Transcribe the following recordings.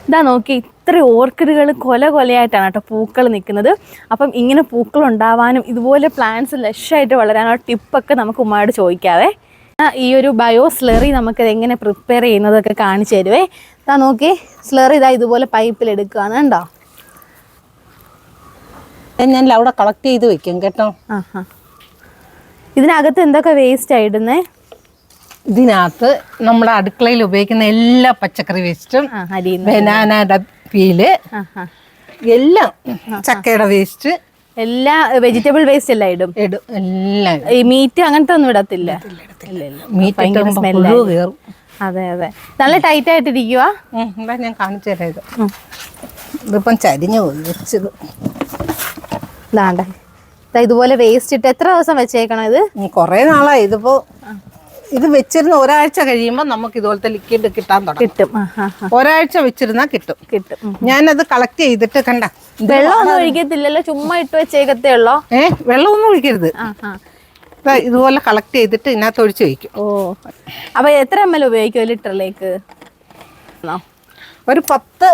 ഇതാ നോക്കി, ഇത്ര ഓർക്കിഡുകൾ കൊലയായിട്ടാണ് കേട്ടോ പൂക്കൾ നിൽക്കുന്നത്. അപ്പം ഇങ്ങനെ പൂക്കൾ ഉണ്ടാവാനും ഇതുപോലെ പ്ലാന്റ്സ് ലക്ഷമായിട്ട് വളരാനുള്ള ടിപ്പൊക്കെ നമുക്ക് ഉമ്മയോട് ചോദിക്കാവേ. ഈ ഒരു ബയോ സ്ലറി നമുക്കിത് എങ്ങനെ പ്രിപ്പയർ ചെയ്യുന്നതൊക്കെ കാണിച്ചു തരുവേ. ഇതാ നോക്കി, സ്ലറി ഇതാ ഇതുപോലെ പൈപ്പിൽ എടുക്കുകയാണ് കണ്ടോ. ഞാൻ അവിടെ കളക്ട് ചെയ്ത് വെക്കും കേട്ടോ. ഇതിനകത്ത് എന്തൊക്കെ വേസ്റ്റ് ആയിടുന്നേ? ഇതിനകത്ത് നമ്മുടെ അടുക്കളയിൽ ഉപയോഗിക്കുന്ന എല്ലാ പച്ചക്കറി വേസ്റ്റും, ബനാനയുടെ പീല്, എല്ലാം, ചക്കയുടെ വേസ്റ്റ്, എല്ലാ വെജിറ്റബിൾ വേസ്റ്റ് എല്ലാം ഇടും. എല്ലാം. ഈ മീറ്റ് അങ്ങനത്തെ ഒന്നും ഇടത്തില്ല. അതെ അതെ, നല്ല ടൈറ്റ് ആയിട്ടിരിക്കുക. ഞാൻ കാണിച്ചു തരാം. ഇതിപ്പം ചരിഞ്ഞു പോയി വെച്ചത്. ഇതാണ്ട ഇതുപോലെ വേസ്റ്റ് ഇട്ട് എത്ര ദിവസം വെച്ചേക്കണം? ഇത് കുറെ നാളായി. ഇതിപ്പോ ഇത് വെച്ചിരുന്ന ഒരാഴ്ച കഴിയുമ്പോൾ നമുക്ക് ഇതുപോലത്തെ ലിക്വിഡ് കിട്ടാൻ കിട്ടും. ഒരാഴ്ച വെച്ചിരുന്നാ കിട്ടും. ഞാനത് കളക്ട് ചെയ്തിട്ട് കണ്ട. വെള്ളമൊന്നും ഒഴിക്കത്തില്ലല്ലോ, ചുമ്മാ ഇട്ട് വെച്ചേക്കത്തേ ഉള്ളോ? വെള്ളമൊന്നും ഒഴിക്കരുത്. ഇതുപോലെ കളക്ട് ചെയ്തിട്ട് ഇതിനകത്ത് ഒഴിച്ച് വയ്ക്കും. ഓ, അപ്പൊ എത്ര ml ഉപയോഗിക്കും ലിറ്ററിലേക്ക്? ഒരു 30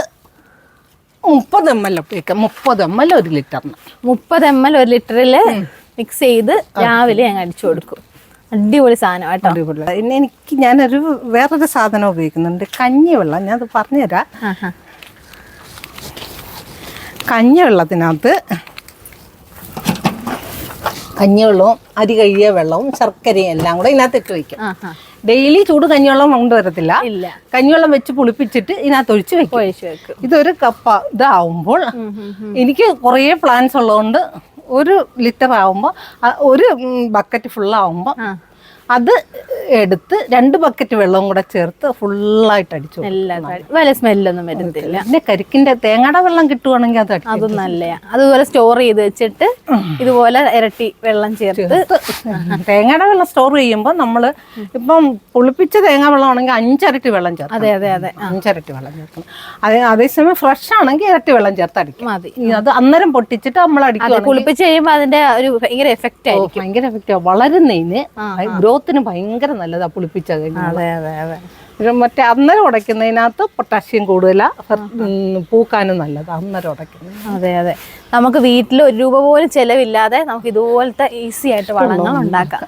ml ഉപയോഗിക്കാം. 30 ml 1 ലിറ്ററിന്. 30 ml 1 ലിറ്ററിൽ മിക്സ് ചെയ്ത് രാവിലെ അങ്ങ് അടിച്ചു കൊടുക്കും. അടിപൊളി സാധനം കേട്ടോ. പിന്നെ ഞാനൊരു വേറൊരു സാധനം ഉപയോഗിക്കുന്നുണ്ട്, കഞ്ഞിവെള്ളം. ഞാനത് പറഞ്ഞുതരാം. കഞ്ഞിവെള്ളത്തിനകത്ത് കഞ്ഞിവെള്ളവും അരി കഴുകിയ വെള്ളവും ശർക്കരയും എല്ലാം കൂടെ ഇതിനകത്ത് ഇട്ട് വയ്ക്കും. ഡെയിലി ചൂട് കഞ്ഞിവെള്ളം കൊണ്ടുവരത്തില്ല. കഞ്ഞിവെള്ളം വെച്ച് പുളിപ്പിച്ചിട്ട് ഇതിനകത്ത് ഒഴിച്ച് വെക്കും. ഇതൊരു കപ്പ് ഇതാവുമ്പോൾ എനിക്ക് കുറേ പ്ലാന്റ്സ് ഉള്ളതുകൊണ്ട് 1 ലിറ്റർ ആവുമ്പോൾ 1 ബക്കറ്റ് ഫുള്ളാവുമ്പോൾ അത് എടുത്ത് 2 ബക്കറ്റ് വെള്ളവും കൂടെ ചേർത്ത് ഫുള്ളായിട്ട് അടിച്ചു. സ്മെല്ലൊന്നും വരത്തില്ല. പിന്നെ കരിക്കിന്റെ തേങ്ങയുടെ വെള്ളം കിട്ടുവാണെങ്കിൽ അതും നല്ലയാ. അതുപോലെ സ്റ്റോർ ചെയ്ത് വെച്ചിട്ട് ഇതുപോലെ ഇരട്ടി വെള്ളം ചേർത്ത്. തേങ്ങയുടെ വെള്ളം സ്റ്റോർ ചെയ്യുമ്പോൾ നമ്മള് ഇപ്പം പുളിപ്പിച്ച തേങ്ങ വെള്ളം ആണെങ്കിൽ 5 ഇരട്ടി വെള്ളം ചേർക്കും. അതെ 5 ഇരട്ടി വെള്ളം ചേർക്കണം. അതേസമയം ഫ്രഷ് ആണെങ്കിൽ ഇരട്ടി വെള്ളം ചേർത്ത് അടിക്കും. അത് അന്നേരം പൊട്ടിച്ചിട്ട് നമ്മൾ അടിക്കും. കുളിപ്പിച്ച് കഴിയുമ്പോൾ അതിന്റെ ഒരു ഭയങ്കര എഫക്റ്റ് ആയിരിക്കും. ഭയങ്കര എഫക്റ്റ് ആവും. വളരുന്നതിന് ഗ്രോത്തിന് ഭയങ്കര നല്ലതാ പുളിപ്പിച്ച കഴിഞ്ഞാൽ. മറ്റേ അന്നേരം ഉടയ്ക്കുന്നതിനകത്ത് പൊട്ടാഷ്യം കൂടുതലാ, പൂക്കാനും നല്ലതാ അന്നേരം ഉടയ്ക്കുന്നത്. അതെ, നമുക്ക് വീട്ടിൽ 1 രൂപ പോലും ചെലവില്ലാതെ നമുക്ക് ഇതുപോലത്തെ ഈസി ആയിട്ട് വളങ്ങൾ ഉണ്ടാക്കാം.